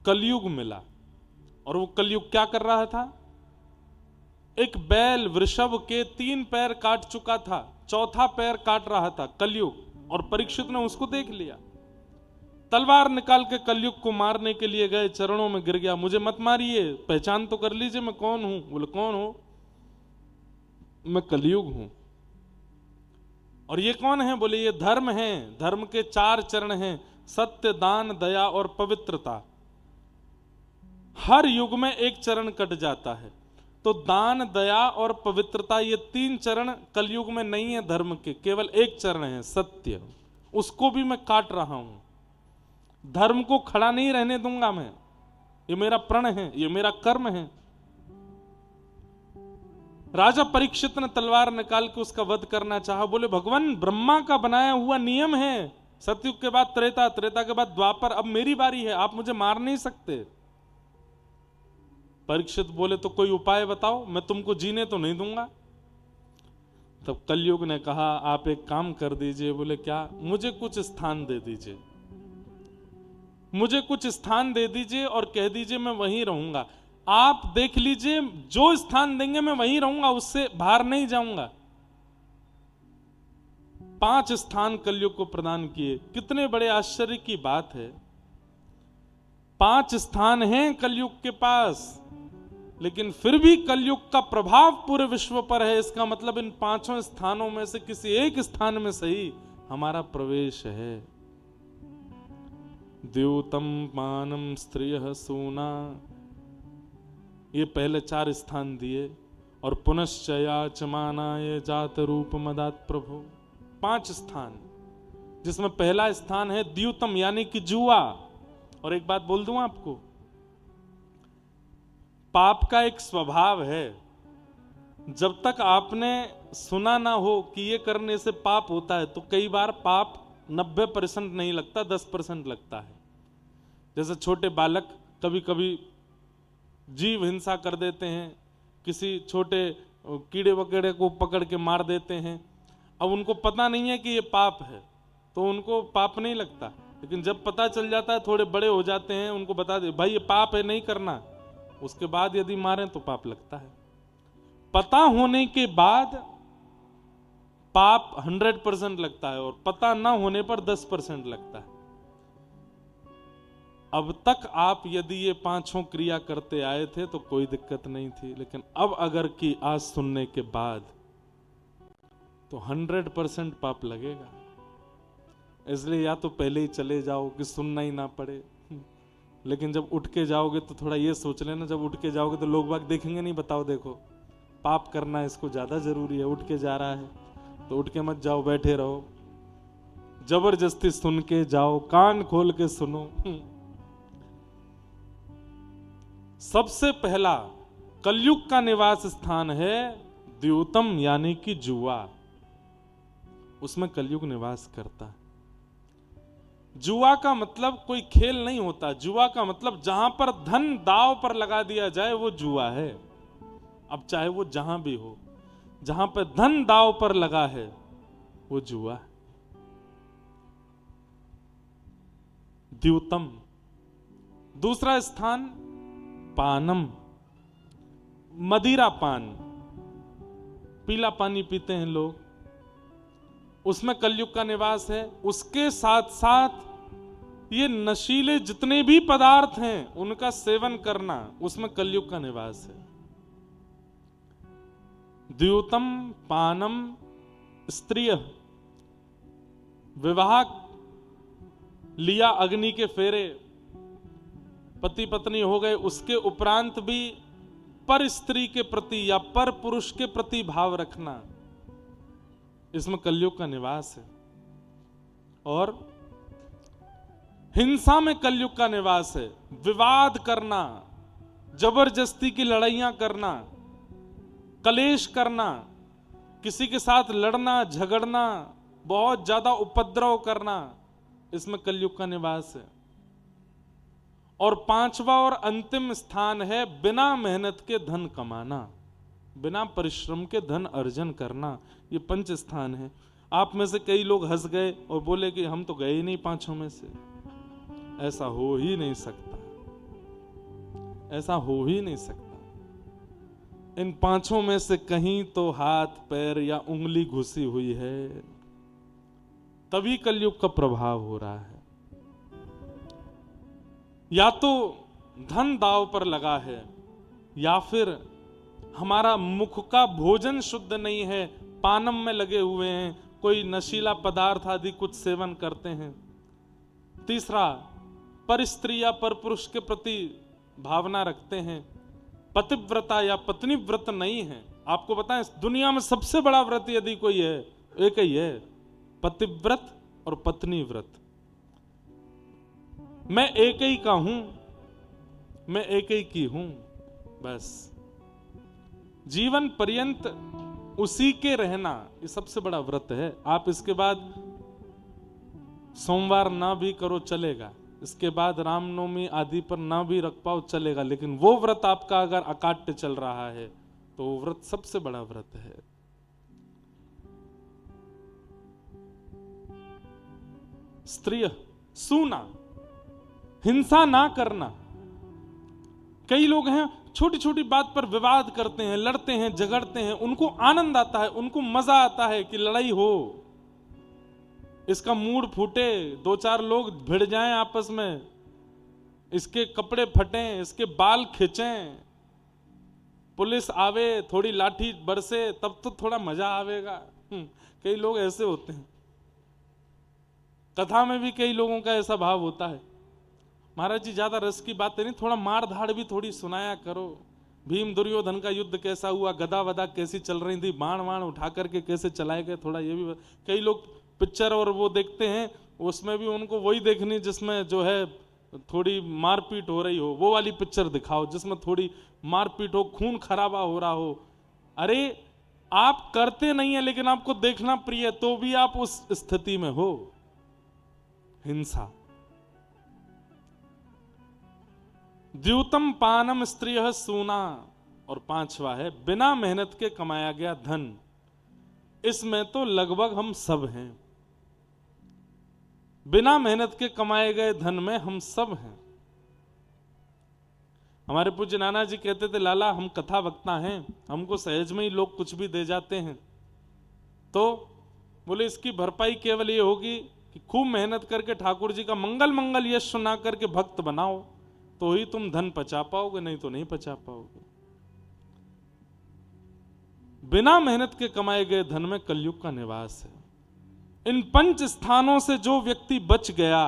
कलयुग मिला। और वो कलयुग क्या कर रहा था? एक बैल वृषभ के 3 पैर काट चुका था, 4था पैर काट रहा था कलयुग। और परीक्षित ने उसको देख लिया, तलवार निकाल के कलयुग को मारने के लिए गए, चरणों में गिर गया, मुझे मत मारिए, पहचान तो कर लीजिए मैं कौन हूं। बोले कौन हो? मैं कलयुग हूं। और ये कौन है? बोले ये धर्म है, धर्म के 4 चरण हैं, सत्य, दान, दया और पवित्रता। हर युग में एक चरण कट जाता है, तो दान, दया और पवित्रता ये 3 चरण कलयुग में नहीं है धर्म के, केवल एक चरण है सत्य, उसको भी मैं काट रहा हूं। धर्म को खड़ा नहीं रहने दूंगा मैं, ये मेरा प्रण है, ये मेरा कर्म है। राजा परीक्षित ने तलवार निकाल के उसका वध करना चाहा। बोले भगवान, ब्रह्मा का बनाया हुआ नियम है, सतयुग के बाद त्रेता, त्रेता के बाद द्वापर, अब मेरी बारी है, आप मुझे मार नहीं सकते। परीक्षित बोले तो कोई उपाय बताओ, मैं तुमको जीने तो नहीं दूंगा। तब कलयुग ने कहा आप एक काम कर दीजिए। बोले क्या? मुझे कुछ स्थान दे दीजिए, मुझे कुछ स्थान दे दीजिए और कह दीजिए मैं वहीं रहूंगा। आप देख लीजिए, जो स्थान देंगे मैं वहीं रहूंगा, उससे बाहर नहीं जाऊंगा। 5 स्थान कलयुग को प्रदान किए। कितने बड़े आश्चर्य की बात है, 5 स्थान हैं कलयुग के पास, लेकिन फिर भी कलयुग का प्रभाव पूरे विश्व पर है। इसका मतलब इन 5 स्थानों में से किसी एक स्थान में सही हमारा प्रवेश है। द्यूतम मानम स्त्रियः सूना, ये पहले 4 स्थान दिए। और पुनश्चया चमानाय जात रूप मदात प्रभु, 5 स्थान, जिसमें पहला स्थान है द्यूतम यानी कि जुआ। और एक बात बोल दूं आपको, पाप का एक स्वभाव है, जब तक आपने सुना ना हो कि ये करने से पाप होता है, तो कई बार पाप 90% नहीं लगता, 10% लगता है। जैसे छोटे बालक कभी कभी जीव हिंसा कर देते हैं, किसी छोटे कीड़े वगैरह को पकड़ के मार देते हैं। अब उनको पता नहीं है कि ये पाप है, तो उनको पाप नहीं लगता। लेकिन जब पता चल जाता है, थोड़े बड़े हो जाते हैं, उनको बता दे भाई ये पाप है, नहीं करना, उसके बाद यदि मारें तो पाप लगता है। पता होने के बाद पाप 100% लगता है, और पता ना होने पर 10% लगता है। अब तक आप यदि ये 5 क्रिया करते आए थे तो कोई दिक्कत नहीं थी, लेकिन अब अगर की आज सुनने के बाद तो 100% पाप लगेगा। इसलिए या तो पहले ही चले जाओ कि सुनना ही ना पड़े, लेकिन जब उठ के जाओगे तो थोड़ा ये सोच लेना, जब उठ के जाओगे तो लोग बाग देखेंगे नहीं, बताओ देखो पाप करना इसको ज्यादा जरूरी है, उठ के जा रहा है, तो उठ के मत जाओ, बैठे रहो, जबरदस्ती सुन के जाओ, कान खोल के सुनो। सबसे पहला कलयुग का निवास स्थान है द्यूतम यानी कि जुआ, उसमें कलयुग निवास करता है। जुआ का मतलब कोई खेल नहीं होता, जुआ का मतलब जहां पर धन दांव पर लगा दिया जाए वो जुआ है। अब चाहे वो जहां भी हो, जहां पर धन दांव पर लगा है वो जुआ है। द्यूतम। दूसरा स्थान पानम, मदिरा पान, पीला पानी पीते हैं लोग, उसमें कलयुग का निवास है। उसके साथ साथ ये नशीले जितने भी पदार्थ हैं उनका सेवन करना, उसमें कलयुग का निवास है। द्यूतम पानम स्त्रिय, विवाह लिया, अग्नि के फेरे, पति पत्नी हो गए, उसके उपरांत भी पर स्त्री के प्रति या पर पुरुष के प्रति भाव रखना, इसमें कलयुग का निवास है। और हिंसा में कलयुग का निवास है। विवाद करना, जबरदस्ती की लड़ाइयां करना, कलेश करना, किसी के साथ लड़ना झगड़ना, बहुत ज्यादा उपद्रव करना, इसमें कलयुग का निवास है। और 5वां और अंतिम स्थान है बिना मेहनत के धन कमाना, बिना परिश्रम के धन अर्जन करना, ये 5 स्थान है। आप में से कई लोग हंस गए और बोले कि हम तो गए ही नहीं 5 में से। ऐसा हो ही नहीं सकता। ऐसा हो ही नहीं सकता। इन पांचों में से कहीं तो हाथ पैर या उंगली घुसी हुई है, तभी कलयुग का प्रभाव हो रहा है। या तो धन दांव पर लगा है, या फिर हमारा मुख का भोजन शुद्ध नहीं है, पानम में लगे हुए हैं, कोई नशीला पदार्थ आदि कुछ सेवन करते हैं। तीसरा, पर स्त्री या पर पुरुष के प्रति भावना रखते हैं, पतिव्रता या पत्नी व्रत नहीं है। आपको बताएं, दुनिया में सबसे बड़ा व्रत यदि कोई है, एक ही है, पतिव्रत और पत्नी व्रत। मैं एक ही का हूं, मैं एक ही की हूं, बस जीवन पर्यंत उसी के रहना, ये सबसे बड़ा व्रत है। आप इसके बाद सोमवार ना भी करो चलेगा, इसके बाद रामनवमी आदि पर ना भी रख पाओ चलेगा, लेकिन वो व्रत आपका अगर अकाट्य चल रहा है तो वो व्रत सबसे बड़ा व्रत है। स्त्रिय सूना, हिंसा ना करना। कई लोग हैं छोटी छोटी बात पर विवाद करते हैं, लड़ते हैं, झगड़ते हैं, उनको आनंद आता है, उनको मजा आता है कि लड़ाई हो, इसका मूड फूटे, दो चार लोग भिड़ जाएं आपस में, इसके कपड़े फटें, इसके बाल खींचें, पुलिस आवे, थोड़ी लाठी बरसे, तब तो थोड़ा मजा आवेगा। कई लोग ऐसे होते हैं। कथा में भी कई लोगों का ऐसा भाव होता है, महाराज जी ज्यादा रस की बात नहीं, थोड़ा मार धाड़ भी थोड़ी सुनाया करो। भीम दुर्योधन का युद्ध कैसा हुआ, गदा वदा कैसी चल रही थी, बाण वाण उठा करके कैसे चलाए गए, थोड़ा ये भी। कई लोग पिक्चर और वो देखते हैं, उसमें भी उनको वही देखनी जिसमें जो है थोड़ी मारपीट हो रही हो, वो वाली पिक्चर दिखाओ जिसमें थोड़ी मारपीट हो, खून खराबा हो रहा हो। अरे आप करते नहीं है लेकिन आपको देखना प्रिय है, तो भी आप उस स्थिति में हो। हिंसा। द्यूतम पानम स्त्रियः सूना, और पांचवा है बिना मेहनत के कमाया गया धन। इसमें तो लगभग हम सब हैं, बिना मेहनत के कमाए गए धन में हम सब हैं। हमारे पूज्य नाना जी कहते थे, लाला हम कथा वक्ता हैं, हमको सहज में ही लोग कुछ भी दे जाते हैं, तो बोले इसकी भरपाई केवल ये होगी कि खूब मेहनत करके ठाकुर जी का मंगल मंगल यश सुना करके भक्त बनाओ, तो ही तुम धन पचा पाओगे, नहीं तो नहीं पचा पाओगे। बिना मेहनत के कमाए गए धन में कलयुग का निवास है। इन 5 स्थानों से जो व्यक्ति बच गया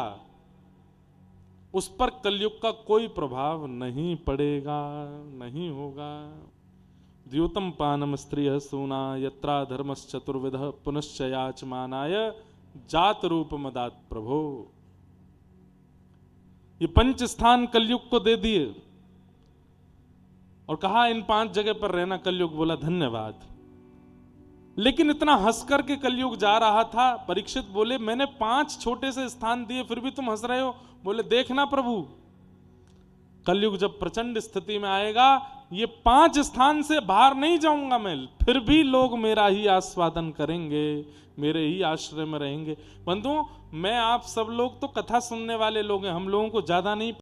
उस पर कलयुग का कोई प्रभाव नहीं पड़ेगा, नहीं होगा। द्यूतम पानम स्त्रियः सूना, यत्रा धर्मश्चतुर्विधः पुनश्च याचमानाय जात रूप मदात प्रभो। ये 5 स्थान कलयुग को दे दिए और कहा इन 5 जगह पर रहना। कलयुग बोला धन्यवाद। लेकिन इतना हंस करके कलयुग जा रहा था, परीक्षित बोले मैंने 5 छोटे से स्थान दिए फिर भी तुम हंस रहे हो। बोले देखना प्रभु, कलयुग जब प्रचंड स्थिति में आएगा, ये 5 स्थान से बाहर नहीं जाऊंगा मैं, फिर भी लोग मेरा ही आस्वादन करेंगे, मेरे ही आश्रय में रहेंगे। बंधुओं, मैं आप सब लोग तो कथा सुनने वाले लोग हैं, हम लोगों को ज्यादा नहीं